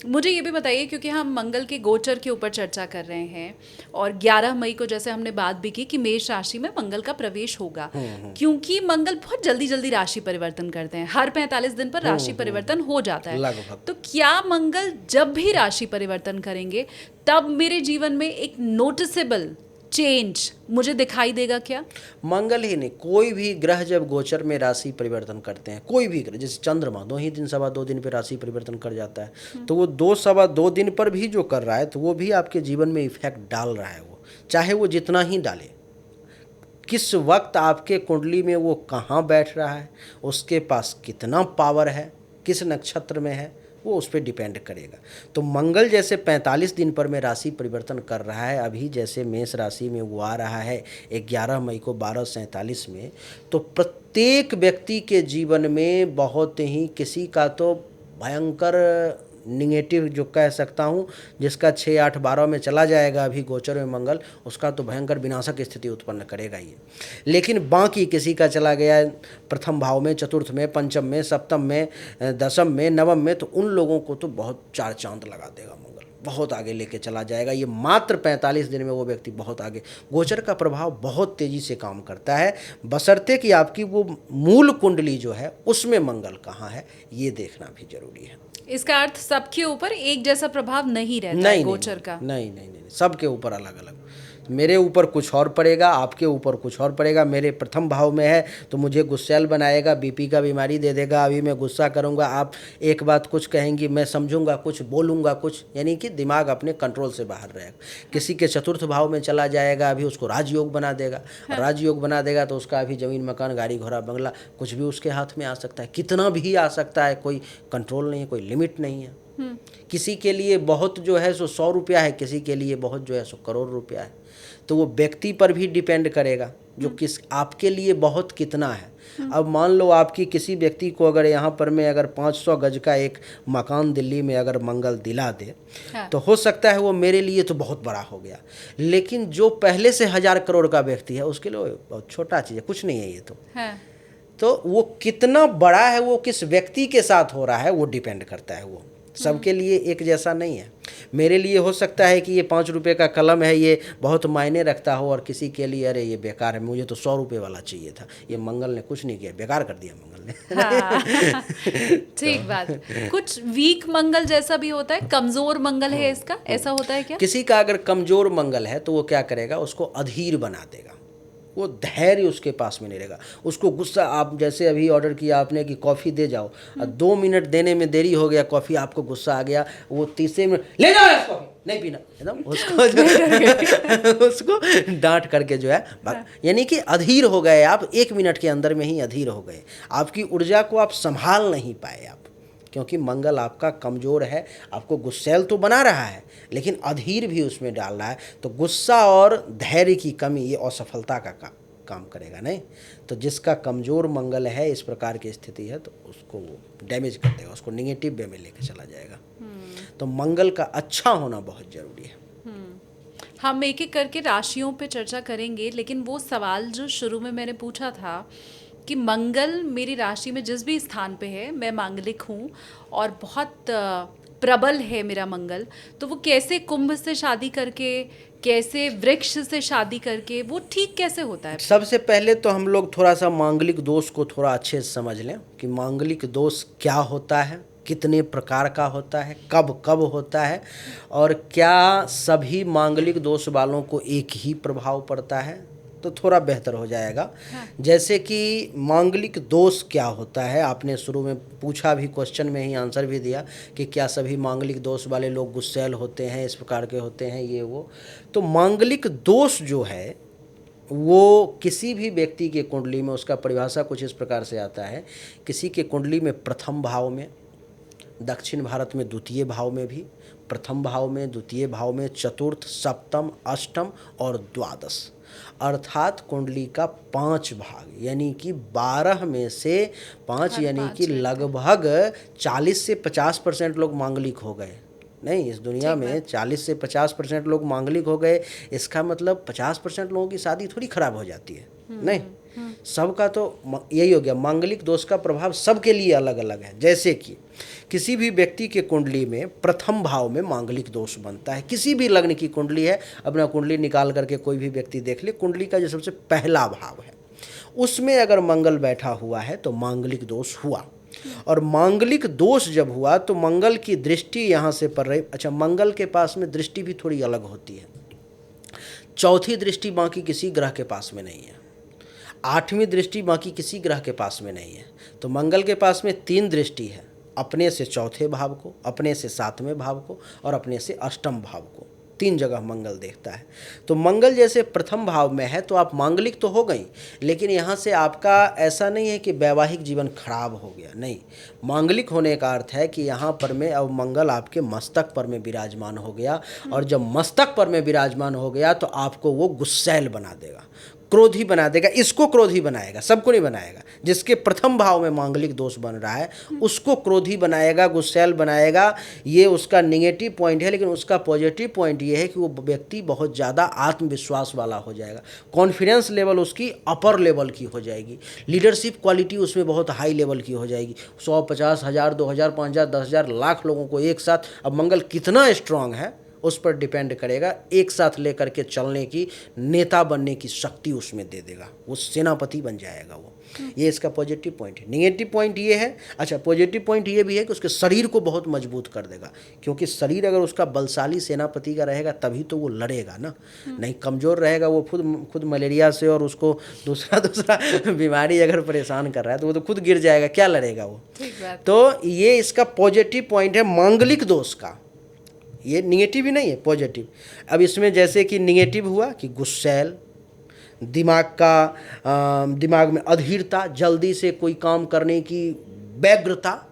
मुझे ये भी बताइए, क्योंकि हम मंगल के गोचर के ऊपर चर्चा कर रहे हैं और 11 मई को जैसे हमने बात भी की कि मेष राशि में मंगल का प्रवेश होगा, क्योंकि मंगल बहुत जल्दी जल्दी राशि परिवर्तन करते हैं, हर 45 दिन पर राशि परिवर्तन हो जाता है लगभग। तो क्या मंगल जब भी राशि परिवर्तन करेंगे तब मेरे जीवन में एक नोटिसेबल चेंज मुझे दिखाई देगा क्या? मंगल ही नहीं, कोई भी ग्रह जब गोचर में राशि परिवर्तन करते हैं, कोई भी ग्रह, जैसे चंद्रमा 2 ही दिन, 2.25 दिन पे राशि परिवर्तन कर जाता है, तो वो 2-2.25 दिन पर भी जो कर रहा है तो वो भी आपके जीवन में इफेक्ट डाल रहा है। वो चाहे वो जितना ही डाले, किस वक्त आपके कुंडली में वो कहाँ बैठ रहा है, उसके पास कितना पावर है, किस नक्षत्र में है, वो उस पर डिपेंड करेगा। तो मंगल जैसे 45 दिन पर में राशि परिवर्तन कर रहा है, अभी जैसे मेष राशि में वो आ रहा है 11 मई को 12:47 में, तो प्रत्येक व्यक्ति के जीवन में बहुत ही, किसी का तो भयंकर निगेटिव जो कह सकता हूँ, जिसका 6, 8, 12 में चला जाएगा अभी गोचर में मंगल, उसका तो भयंकर विनाशक स्थिति उत्पन्न करेगा ये। लेकिन बाकी किसी का चला गया प्रथम भाव में, चतुर्थ में, पंचम में, सप्तम में, दशम में, नवम में, तो उन लोगों को तो बहुत 4 चांद लगा देगा मंगल, बहुत आगे लेके चला जाएगा ये। मात्र 45 दिन में वो व्यक्ति बहुत आगे, गोचर का प्रभाव बहुत तेज़ी से काम करता है, बशर्ते कि आपकी वो मूल कुंडली जो है उसमें मंगल कहाँ है, ये देखना भी जरूरी है। इसका अर्थ सबके ऊपर एक जैसा प्रभाव नहीं रहता है गोचर का? नहीं, सबके ऊपर अलग अलग। मेरे ऊपर कुछ और पड़ेगा, आपके ऊपर कुछ और पड़ेगा। मेरे प्रथम भाव में है तो मुझे गुस्सैल बनाएगा, बीपी का बीमारी दे देगा। अभी मैं गुस्सा करूंगा, आप एक बात कुछ कहेंगी, मैं समझूंगा कुछ, बोलूंगा कुछ, यानी कि दिमाग अपने कंट्रोल से बाहर रहेगा। किसी के चतुर्थ भाव में चला जाएगा, अभी उसको राजयोग बना देगा। राजयोग बना देगा तो उसका अभी जमीन मकान गाड़ी घोड़ा बंगला कुछ भी उसके हाथ में आ सकता है, कितना भी आ सकता है, कोई कंट्रोल नहीं है, कोई लिमिट नहीं है। किसी के लिए बहुत जो है सो 100 रुपया है, किसी के लिए बहुत जो है सो करोड़ रुपया है। तो वो व्यक्ति पर भी डिपेंड करेगा जो किस आपके लिए बहुत कितना है। अब मान लो आपकी किसी व्यक्ति को अगर यहाँ पर मैं अगर 500 गज का एक मकान दिल्ली में अगर मंगल दिला दे, तो हो सकता है वो मेरे लिए तो बहुत बड़ा हो गया, लेकिन जो पहले से 1000 करोड़ का व्यक्ति है उसके लिए बहुत छोटा चीज़ है, कुछ नहीं है ये तो वो कितना बड़ा है, वो किस व्यक्ति के साथ हो रहा है वो डिपेंड करता है। वो सबके लिए एक जैसा नहीं है। मेरे लिए हो सकता है कि ये 5 रुपये का कलम है, ये बहुत मायने रखता हो, और किसी के लिए अरे ये बेकार है, मुझे तो 100 रुपये वाला चाहिए था। ये मंगल ने कुछ नहीं किया, बेकार कर दिया मंगल ने। हाँ, ठीक बात। कुछ वीक मंगल जैसा भी होता है, कमजोर मंगल है इसका, ऐसा होता है क्या? किसी का अगर कमजोर मंगल है तो वो क्या करेगा, उसको अधीर बना देगा। वो धैर्य उसके पास में नहीं रहेगा, उसको गुस्सा। आप जैसे अभी ऑर्डर किया आपने कि कॉफ़ी दे जाओ, 2 मिनट देने में देरी हो गया, कॉफ़ी आपको गुस्सा आ गया, वो तीसरे मिनट ले जाओ यार कॉफ़ी नहीं पीना, एकदम उसको उसको डांट करके जो है यानी कि अधीर हो गए आप, 1 मिनट के अंदर में ही अधीर हो गए। आपकी ऊर्जा को आप संभाल नहीं पाए आप, क्योंकि मंगल आपका कमज़ोर है। आपको गुस्सैल तो बना रहा है लेकिन अधीर भी उसमें डाल रहा है, तो गुस्सा और धैर्य की कमी ये असफलता का काम करेगा नहीं। तो जिसका कमज़ोर मंगल है, इस प्रकार की स्थिति है, तो उसको वो डैमेज कर देगा, उसको निगेटिव वे में लेके चला जाएगा। तो मंगल का अच्छा होना बहुत ज़रूरी है। हम एक एक करके राशियों पे चर्चा करेंगे, लेकिन वो सवाल जो शुरू में मैंने पूछा था कि मंगल मेरी राशि में जिस भी स्थान पे है, मैं मांगलिक हूँ और बहुत प्रबल है मेरा मंगल, तो वो कैसे कुंभ से शादी करके, कैसे वृक्ष से शादी करके, वो ठीक कैसे होता है? सबसे पहले तो हम लोग थोड़ा सा मांगलिक दोष को थोड़ा अच्छे से समझ लें कि मांगलिक दोष क्या होता है, कितने प्रकार का होता है, कब कब होता है, और क्या सभी मांगलिक दोष वालों को एक ही प्रभाव पड़ता है, तो थोड़ा बेहतर हो जाएगा। जैसे कि मांगलिक दोष क्या होता है, आपने शुरू में पूछा भी, क्वेश्चन में ही आंसर भी दिया कि क्या सभी मांगलिक दोष वाले लोग गुस्सैल होते हैं, इस प्रकार के होते हैं, ये वो। तो मांगलिक दोष जो है वो किसी भी व्यक्ति के कुंडली में, उसका परिभाषा कुछ इस प्रकार से आता है, किसी के कुंडली में प्रथम भाव में, दक्षिण भारत में द्वितीय भाव में भी, प्रथम भाव में, द्वितीय भाव में, चतुर्थ, सप्तम, अष्टम और द्वादश, अर्थात कुंडली का 5 भाग, यानी कि 12 में से 5, यानी कि लगभग 40 से 50% लोग मांगलिक हो गए। नहीं, इस दुनिया में 40 से 50% लोग मांगलिक हो गए, इसका मतलब 50% लोगों की शादी थोड़ी खराब हो जाती है। नहीं, सबका तो यही हो गया। मांगलिक दोष का प्रभाव सबके लिए अलग अलग है। जैसे कि किसी भी व्यक्ति के कुंडली में प्रथम भाव में मांगलिक दोष बनता है, किसी भी लग्न की कुंडली है, अपना कुंडली निकाल करके कोई भी व्यक्ति देख ले, कुंडली का जो सबसे पहला भाव है उसमें अगर मंगल बैठा हुआ है तो मांगलिक दोष हुआ। और मांगलिक दोष जब हुआ तो मंगल की दृष्टि यहाँ से पड़ रही। अच्छा, मंगल के पास में दृष्टि भी थोड़ी अलग होती है। चौथी दृष्टि बाकी किसी ग्रह के पास में नहीं है, 8वीं दृष्टि बाकी किसी ग्रह के पास में नहीं है। तो मंगल के पास में 3 दृष्टि है, अपने से चौथे भाव को, अपने से 7वें भाव को और अपने से अष्टम भाव को। 3 जगह मंगल देखता है। तो मंगल जैसे प्रथम भाव में है तो आप मांगलिक तो हो गई, लेकिन यहाँ से आपका ऐसा नहीं है कि वैवाहिक जीवन खराब हो गया। नहीं, मांगलिक होने का अर्थ है कि यहाँ पर में अब मंगल आपके मस्तक पर में विराजमान हो गया, और जब मस्तक पर में विराजमान हो गया तो आपको वो गुस्सैल बना देगा, क्रोधी बना देगा। इसको क्रोधी बनाएगा, सबको नहीं बनाएगा। जिसके प्रथम भाव में मांगलिक दोष बन रहा है उसको क्रोधी बनाएगा, गुस्सैल बनाएगा। ये उसका निगेटिव पॉइंट है, लेकिन उसका पॉजिटिव पॉइंट ये है कि वो व्यक्ति बहुत ज़्यादा आत्मविश्वास वाला हो जाएगा, कॉन्फिडेंस लेवल उसकी अपर लेवल की हो जाएगी, लीडरशिप क्वालिटी उसमें बहुत हाई लेवल की हो जाएगी। 100, 50, 1000, 2000, 5000, 10,000, लाख लोगों को एक साथ, अब मंगल कितना स्ट्रांग है उस पर डिपेंड करेगा, एक साथ लेकर के चलने की, नेता बनने की शक्ति उसमें दे देगा, वो सेनापति बन जाएगा वो। ये इसका पॉजिटिव पॉइंट है। नेगेटिव पॉइंट ये है, अच्छा पॉजिटिव पॉइंट ये भी है कि उसके शरीर को बहुत मजबूत कर देगा, क्योंकि शरीर अगर उसका बलशाली सेनापति का रहेगा तभी तो वो लड़ेगा ना, नहीं कमज़ोर रहेगा वो खुद मलेरिया से और उसको दूसरा बीमारी अगर परेशान कर रहा है तो वो तो खुद गिर जाएगा, क्या लड़ेगा वो। तो ये इसका पॉजिटिव पॉइंट है मांगलिक दोष का। ये निगेटिव ही नहीं है, पॉजिटिव। अब इसमें जैसे कि निगेटिव हुआ कि गुस्सैल, दिमाग में अधीरता, जल्दी से कोई काम करने की व्यग्रता।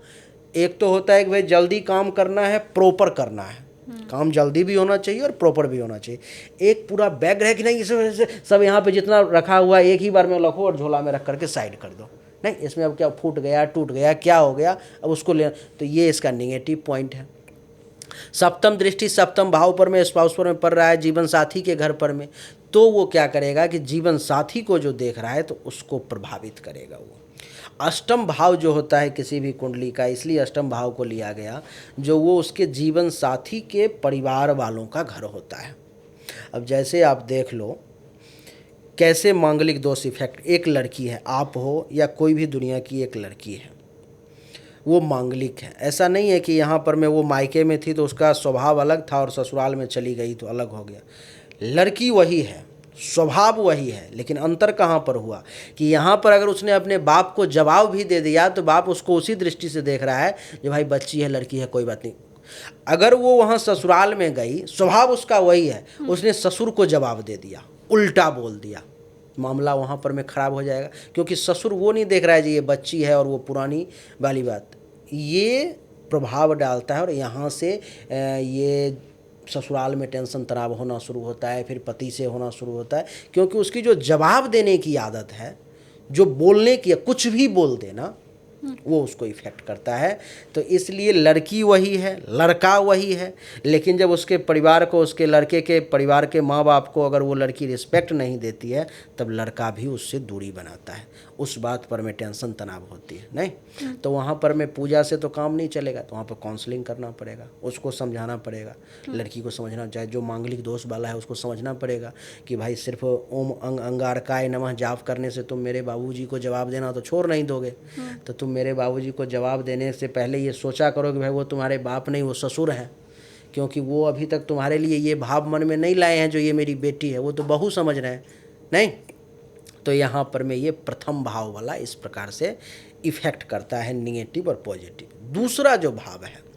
एक तो होता है कि भाई जल्दी काम करना है, प्रॉपर करना है, काम जल्दी भी होना चाहिए और प्रॉपर भी होना चाहिए। एक पूरा बैग है कि नहीं इस वजह से सब यहाँ पे जितना रखा हुआ है एक ही बार में रखो और झोला में रख करके साइड कर दो, नहीं इसमें अब क्या फूट गया, टूट गया, क्या हो गया, अब उसको ले, तो ये इसका नेगेटिव पॉइंट है। सप्तम दृष्टि सप्तम भाव पर में, स्पाउस पर में पड़ रहा है, जीवन साथी के घर पर में, तो वो क्या करेगा कि जीवन साथी को जो देख रहा है तो उसको प्रभावित करेगा वो। अष्टम भाव जो होता है किसी भी कुंडली का, इसलिए अष्टम भाव को लिया गया, जो वो उसके जीवन साथी के परिवार वालों का घर होता है। अब जैसे आप देख लो कैसे मांगलिक दोष इफेक्ट, एक लड़की है, आप हो या कोई भी दुनिया की एक लड़की है, वो मांगलिक है। ऐसा नहीं है कि यहाँ पर मैं वो मायके में थी तो उसका स्वभाव अलग था और ससुराल में चली गई तो अलग हो गया। लड़की वही है, स्वभाव वही है, लेकिन अंतर कहाँ पर हुआ कि यहाँ पर अगर उसने अपने बाप को जवाब भी दे दिया तो बाप उसको उसी दृष्टि से देख रहा है जो भाई बच्ची है, लड़की है, कोई बात नहीं। अगर वो वहाँ ससुराल में गई, स्वभाव उसका वही है, उसने ससुर को जवाब दे दिया, उल्टा बोल दिया, मामला वहाँ पर में ख़राब हो जाएगा, क्योंकि ससुर वो नहीं देख रहा है जी ये बच्ची है और वो पुरानी वाली बात, ये प्रभाव डालता है और यहाँ से ये ससुराल में टेंशन तनाव होना शुरू होता है, फिर पति से होना शुरू होता है, क्योंकि उसकी जो जवाब देने की आदत है, जो बोलने की, कुछ भी बोल देना, वो उसको इफ़ेक्ट करता है। तो इसलिए लड़की वही है, लड़का वही है, लेकिन जब उसके परिवार को, उसके लड़के के परिवार के माँ बाप को अगर वो लड़की रिस्पेक्ट नहीं देती है तब लड़का भी उससे दूरी बनाता है, उस बात पर में टेंशन तनाव होती है। नहीं तो वहाँ पर में पूजा से तो काम नहीं चलेगा, तो वहाँ पर काउंसलिंग करना पड़ेगा, उसको समझाना पड़ेगा, लड़की को समझना चाहे जो मांगलिक दोष वाला है उसको समझना पड़ेगा कि भाई सिर्फ ओम अंगारकाय नमः जाप करने से तुम मेरे बाबूजी को जवाब देना तो छोड़ नहीं दोगे, तो तुम मेरे बाबूजी को जवाब देने से पहले ये सोचा करो कि भाई वो तुम्हारे बाप नहीं, वो ससुर हैं, क्योंकि वो अभी तक तुम्हारे लिए ये भाव मन में नहीं लाए हैं जो ये मेरी बेटी है, वो तो बहू समझ रहे हैं। नहीं तो यहाँ पर मैं ये प्रथम भाव वाला इस प्रकार से इफ़ेक्ट करता है, निगेटिव और पॉजिटिव। दूसरा जो भाव है,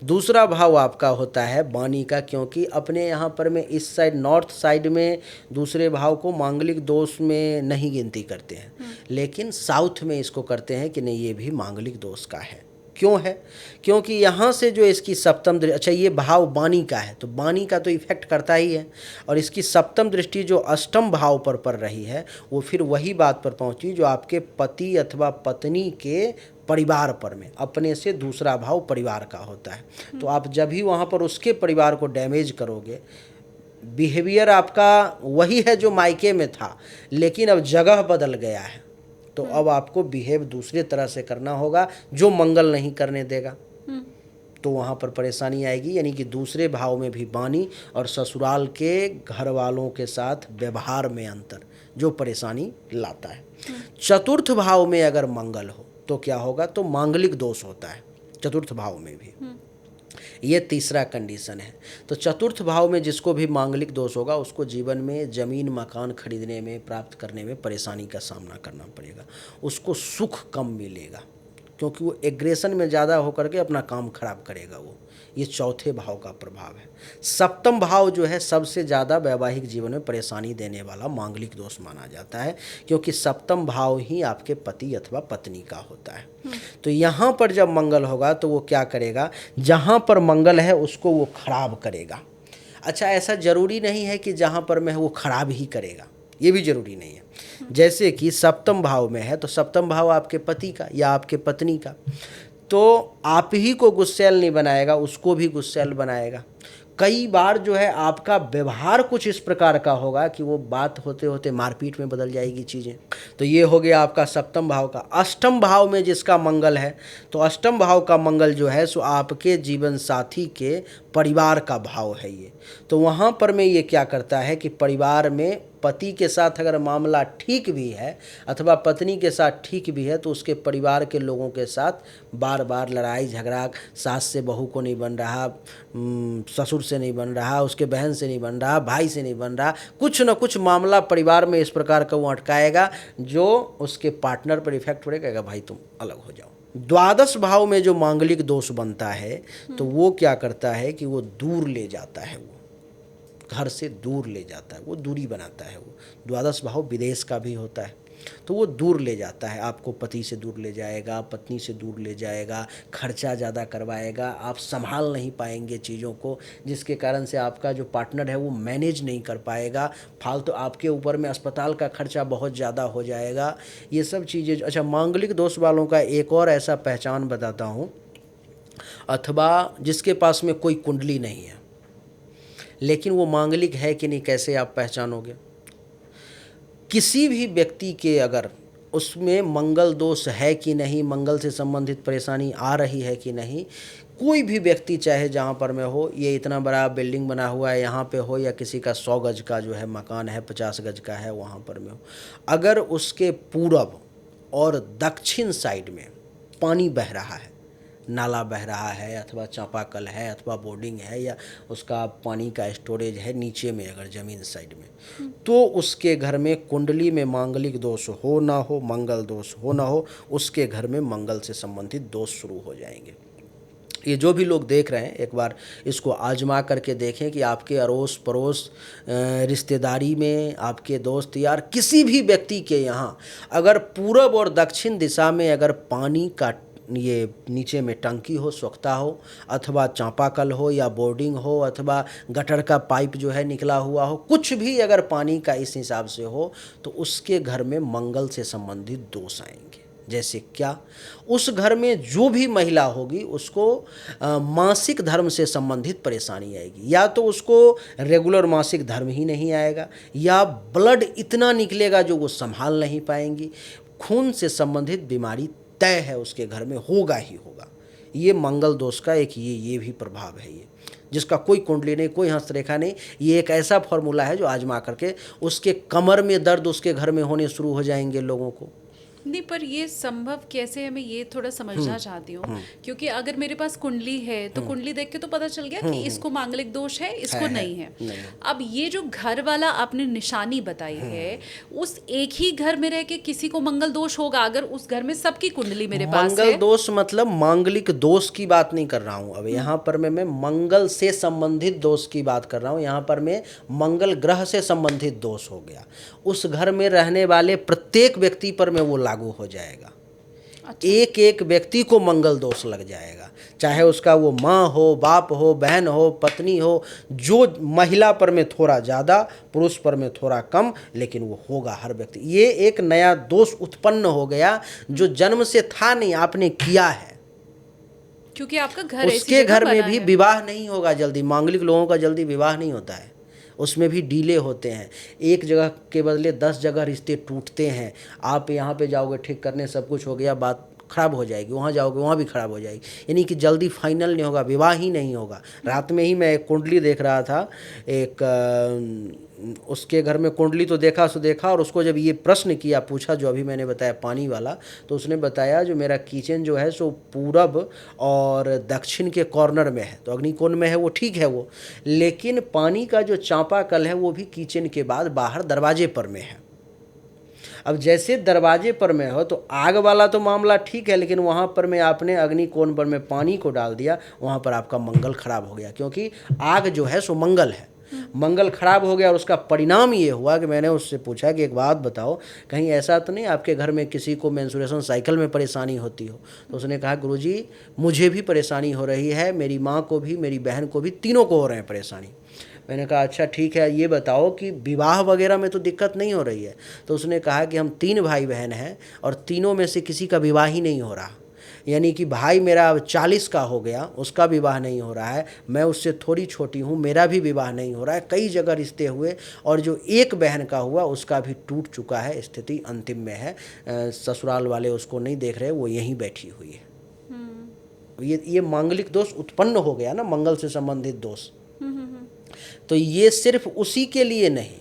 दूसरा भाव आपका होता है वाणी का, क्योंकि अपने यहाँ पर में इस साइड नॉर्थ साइड में दूसरे भाव को मांगलिक दोष में नहीं गिनती करते हैं, लेकिन साउथ में इसको करते हैं कि नहीं ये भी मांगलिक दोष का है। क्यों है? क्योंकि यहाँ से जो इसकी सप्तम दृष्टि, अच्छा ये भाव वाणी का है तो वाणी का तो इफेक्ट करता ही है, और इसकी सप्तम दृष्टि जो अष्टम भाव पर पड़ रही है वो फिर वही बात पर पहुँची जो आपके पति अथवा पत्नी के परिवार पर में, अपने से दूसरा भाव परिवार का होता है। तो आप जब भी वहाँ पर उसके परिवार को डैमेज करोगे, बिहेवियर आपका वही है जो मायके में था, लेकिन अब जगह बदल गया है, तो अब आपको बिहेव दूसरे तरह से करना होगा जो मंगल नहीं करने देगा, तो वहाँ पर परेशानी आएगी। यानी कि दूसरे भाव में भी वाणी और ससुराल के घर वालों के साथ व्यवहार में अंतर जो परेशानी लाता है। चतुर्थ भाव में अगर मंगल हो तो क्या होगा, तो मांगलिक दोष होता है चतुर्थ भाव में भी, ये तीसरा कंडीशन है। तो चतुर्थ भाव में जिसको भी मांगलिक दोष होगा उसको जीवन में ज़मीन मकान खरीदने में, प्राप्त करने में परेशानी का सामना करना पड़ेगा, उसको सुख कम मिलेगा, क्योंकि वो एग्रेशन में ज़्यादा होकर के अपना काम खराब करेगा वो। ये चौथे भाव का प्रभाव है। सप्तम भाव जो है सबसे ज़्यादा वैवाहिक जीवन में परेशानी देने वाला मांगलिक दोष माना जाता है, क्योंकि सप्तम भाव ही आपके पति अथवा पत्नी का होता है। तो यहाँ पर जब मंगल होगा तो वो क्या करेगा, जहाँ पर मंगल है उसको वो खराब करेगा। अच्छा ऐसा ज़रूरी नहीं है कि जहाँ पर में है वो खराब ही करेगा, ये भी ज़रूरी नहीं है। जैसे कि सप्तम भाव में है तो सप्तम भाव आपके पति का या आपके पत्नी का, तो आप ही को गुस्सैल नहीं बनाएगा, उसको भी गुस्सैल बनाएगा। कई बार जो है आपका व्यवहार कुछ इस प्रकार का होगा कि वो बात होते होते मारपीट में बदल जाएगी चीज़ें। तो ये हो गया आपका सप्तम भाव का। अष्टम भाव में जिसका मंगल है, तो अष्टम भाव का मंगल जो है सो आपके जीवन साथी के परिवार का भाव है ये। तो वहाँ पर में ये क्या करता है कि परिवार में पति के साथ अगर मामला ठीक भी है अथवा पत्नी के साथ ठीक भी है तो उसके परिवार के लोगों के साथ बार बार लड़ाई झगड़ा, सास से बहू को नहीं बन रहा, ससुर से नहीं बन रहा, उसके बहन से नहीं बन रहा, भाई से नहीं बन रहा, कुछ न कुछ मामला परिवार में इस प्रकार का वो अटकाएगा जो उसके पार्टनर पर इफेक्ट पड़ेगा, भाई तुम अलग हो जाओ। द्वादश भाव में जो मांगलिक दोष बनता है तो वो क्या करता है कि वो दूर ले जाता है, वो घर से दूर ले जाता है, वो दूरी बनाता है। वो द्वादश भाव विदेश का भी होता है तो वो दूर ले जाता है, आपको पति से दूर ले जाएगा, पत्नी से दूर ले जाएगा, खर्चा ज़्यादा करवाएगा, आप संभाल नहीं पाएंगे चीज़ों को, जिसके कारण से आपका जो पार्टनर है वो मैनेज नहीं कर पाएगा, फालतू आपके ऊपर में अस्पताल का खर्चा बहुत ज़्यादा हो जाएगा। ये सब चीज़ें। अच्छा, मांगलिक दोष वालों का एक और ऐसा पहचान बताता हूँ, अथवा जिसके पास में कोई कुंडली नहीं है लेकिन वो मांगलिक है कि नहीं, कैसे आप पहचानोगे? किसी भी व्यक्ति के अगर उसमें मंगल दोष है कि नहीं, मंगल से संबंधित परेशानी आ रही है कि नहीं, कोई भी व्यक्ति चाहे जहाँ पर में हो, ये इतना बड़ा बिल्डिंग बना हुआ है यहाँ पे हो या किसी का 100 गज का जो है मकान है, 50 गज का है वहाँ पर में हो, अगर उसके पूरब और दक्षिण साइड में पानी बह रहा है, नाला बह रहा है अथवा चापाकल है अथवा बोर्डिंग है या उसका पानी का स्टोरेज है नीचे में अगर ज़मीन साइड में, तो उसके घर में कुंडली में मांगलिक दोष हो ना हो, मंगल दोष हो ना हो, उसके घर में मंगल से संबंधित दोष शुरू हो जाएंगे। ये जो भी लोग देख रहे हैं एक बार इसको आजमा करके देखें कि आपके अड़ोस पड़ोस रिश्तेदारी में आपके दोस्त यार किसी भी व्यक्ति के यहाँ अगर पूरब और दक्षिण दिशा में अगर पानी का ये नीचे में टंकी हो, सोख्ता हो अथवा चापाकल हो या बोर्डिंग हो अथवा गटर का पाइप जो है निकला हुआ हो, कुछ भी अगर पानी का इस हिसाब से हो तो उसके घर में मंगल से संबंधित दोष आएंगे। जैसे क्या, उस घर में जो भी महिला होगी उसको मासिक धर्म से संबंधित परेशानी आएगी, या तो उसको रेगुलर मासिक धर्म ही नहीं आएगा या ब्लड इतना निकलेगा जो वो संभाल नहीं पाएंगी, खून से संबंधित बीमारी तय है उसके घर में होगा ही होगा। ये मंगल दोष का एक ये भी प्रभाव है, ये जिसका कोई कुंडली नहीं, कोई हस्तरेखा नहीं, ये एक ऐसा फॉर्मूला है जो आजमा करके उसके कमर में दर्द उसके घर में होने शुरू हो जाएंगे लोगों को। नहीं, पर ये संभव कैसे है, मैं ये थोड़ा समझना चाहती हूँ, क्योंकि अगर मेरे पास कुंडली है तो कुंडली देख के तो पता चल गया कि इसको मांगलिक दोष है, इसको नहीं है। अब ये जो घर वाला आपने निशानी बताई है, उस एक ही घर में रह के किसी को मंगल दोष होगा अगर उस घर में सबकी कुंडली मेरे पास है? मंगल दोष मतलब मांगलिक दोष की बात नहीं कर रहा हूँ अब यहाँ पर मैं मंगल से संबंधित दोष की बात कर रहा हूँ। यहाँ पर मैं मंगल ग्रह से संबंधित दोष हो गया, उस घर में रहने वाले प्रत्येक व्यक्ति पर में वो लागू हो जाएगा। अच्छा। एक एक व्यक्ति को मंगल दोष लग जाएगा, चाहे उसका वो माँ हो, बाप हो, बहन हो, पत्नी हो, जो महिला पर में थोड़ा ज़्यादा, पुरुष पर में थोड़ा कम, लेकिन वो होगा हर व्यक्ति। ये एक नया दोष उत्पन्न हो गया जो जन्म से था नहीं, आपने किया है, क्योंकि आपका घर उसके घर में भी विवाह नहीं होगा जल्दी। मांगलिक लोगों का जल्दी विवाह नहीं होता है, उसमें भी डीले होते हैं, एक जगह के बदले 10 जगह रिश्ते टूटते हैं। आप यहाँ पे जाओगे ठीक करने, सब कुछ हो गया, बात खराब हो जाएगी, वहाँ जाओगे वहाँ भी खराब हो जाएगी, यानी कि जल्दी फाइनल नहीं होगा, विवाह ही नहीं होगा। रात में ही मैं एक कुंडली देख रहा था, एक उसके घर में कुंडली तो देखा सो देखा, और उसको जब ये प्रश्न किया, पूछा जो अभी मैंने बताया पानी वाला, तो उसने बताया जो मेरा किचन जो है सो पूरब और दक्षिण के कॉर्नर में है, तो अग्निकोण में है वो, ठीक है वो, लेकिन पानी का जो चापाकल है वो भी किचन के बाद बाहर दरवाजे पर में है। अब जैसे दरवाजे पर में हो तो आग वाला तो मामला ठीक है, लेकिन वहाँ पर में आपने अग्निकोण पर में पानी को डाल दिया, वहाँ पर आपका मंगल खराब हो गया, क्योंकि आग जो है सो मंगल है, मंगल खराब हो गया। और उसका परिणाम ये हुआ कि मैंने उससे पूछा कि एक बात बताओ, कहीं ऐसा तो नहीं आपके घर में किसी को मेंस्ट्रुएशन साइकिल में परेशानी होती हो? तो उसने कहा गुरुजी मुझे भी परेशानी हो रही है, मेरी माँ को भी, मेरी बहन को भी, तीनों को हो रहे हैं परेशानी। मैंने कहा अच्छा ठीक है, ये बताओ कि विवाह वगैरह में तो दिक्कत नहीं हो रही है? तो उसने कहा कि हम 3 भाई बहन हैं और तीनों में से किसी का विवाह ही नहीं हो रहा, यानी कि भाई मेरा 40 का हो गया, उसका विवाह नहीं हो रहा है, मैं उससे थोड़ी छोटी हूँ, मेरा भी विवाह नहीं हो रहा है, कई जगह रिश्ते हुए, और जो एक बहन का हुआ उसका भी टूट चुका है, स्थिति अंतिम में है, ससुराल वाले उसको नहीं देख रहे, वो यहीं बैठी हुई है। ये मांगलिक दोष उत्पन्न हो गया ना, मंगल से संबंधित दोष। तो ये सिर्फ उसी के लिए नहीं,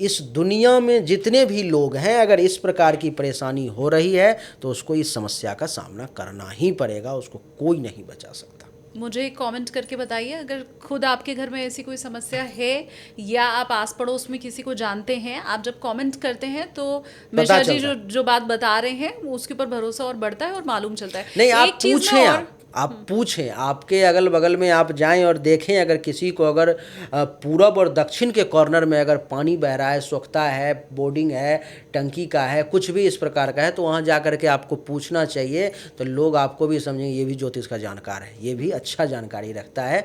इस दुनिया में जितने भी लोग हैं, अगर इस प्रकार की परेशानी हो रही है तो उसको इस समस्या का सामना करना ही पड़ेगा, उसको कोई नहीं बचा सकता। मुझे कमेंट करके बताइए, अगर खुद आपके घर में ऐसी कोई समस्या है या आप आस पड़ोस में किसी को जानते हैं, आप जब कमेंट करते हैं तो मिश्रा जी जो बात बता रहे हैं उसके ऊपर भरोसा और बढ़ता है और मालूम चलता है। नहीं, आप पूछें, आप पूछें, आपके अगल बगल में आप जाएं और देखें, अगर किसी को अगर पूरब और दक्षिण के कॉर्नर में अगर पानी बह रहा है, सोखता है, बोर्डिंग है, टंकी का है, कुछ भी इस प्रकार का है, तो वहाँ जा कर के आपको पूछना चाहिए। तो लोग आपको भी समझेंगे ये भी ज्योतिष का जानकार है, ये भी अच्छा जानकारी रखता है।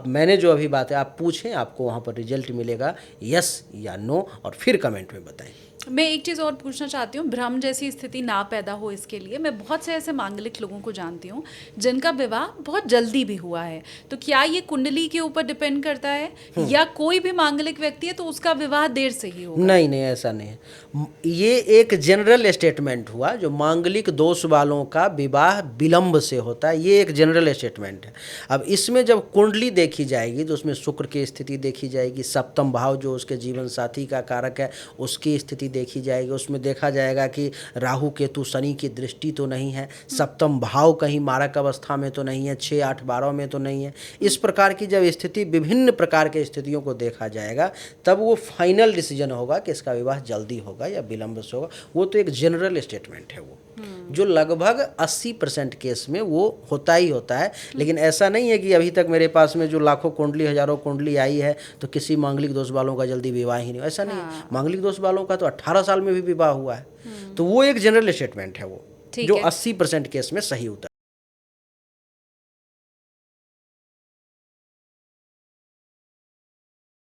मैंने जो अभी बात है आप पूछें, आपको वहाँ पर रिजल्ट मिलेगा, यस या नो, और फिर कमेंट में बताएं। मैं एक चीज़ और पूछना चाहती हूँ, भ्रम जैसी स्थिति ना पैदा हो इसके लिए मैं बहुत से ऐसे मांगलिक लोगों को जानती हूँ जिनका विवाह बहुत जल्दी भी हुआ है। तो क्या ये कुंडली के ऊपर डिपेंड करता है या कोई भी मांगलिक व्यक्ति है तो उसका विवाह देर से ही होगा? नहीं नहीं, ऐसा नहीं है। ये एक जनरल स्टेटमेंट हुआ, जो मांगलिक दोष वालों का विवाह विलंब से होता है, ये एक जनरल स्टेटमेंट है। अब इसमें जब कुंडली देखी जाएगी तो उसमें शुक्र की स्थिति देखी जाएगी, सप्तम भाव जो उसके जीवन साथी का कारक है उसकी स्थिति देखी जाएगी, उसमें देखा जाएगा कि राहु केतु शनि की दृष्टि तो नहीं है, सप्तम भाव कहीं मारक अवस्था में तो नहीं है, 6, 8, 12 में तो नहीं है। इस प्रकार की जब स्थिति, विभिन्न प्रकार के स्थितियों को देखा जाएगा, तब वो फाइनल डिसीजन होगा कि इसका विवाह जल्दी होगा या विलंब से होगा। वो तो एक जनरल स्टेटमेंट है, वो जो लगभग 80% केस में वो होता ही होता है। लेकिन ऐसा नहीं है कि अभी तक मेरे पास में जो लाखों कुंडली, हजारों कुंडली आई है तो किसी मांगलिक दोष वालों का जल्दी विवाह ही नहीं, ऐसा नहीं है। मांगलिक दोष वालों का तो 18 साल में भी विवाह हुआ है। तो वो एक जनरल स्टेटमेंट है, वो जो 80% केस में सही उतर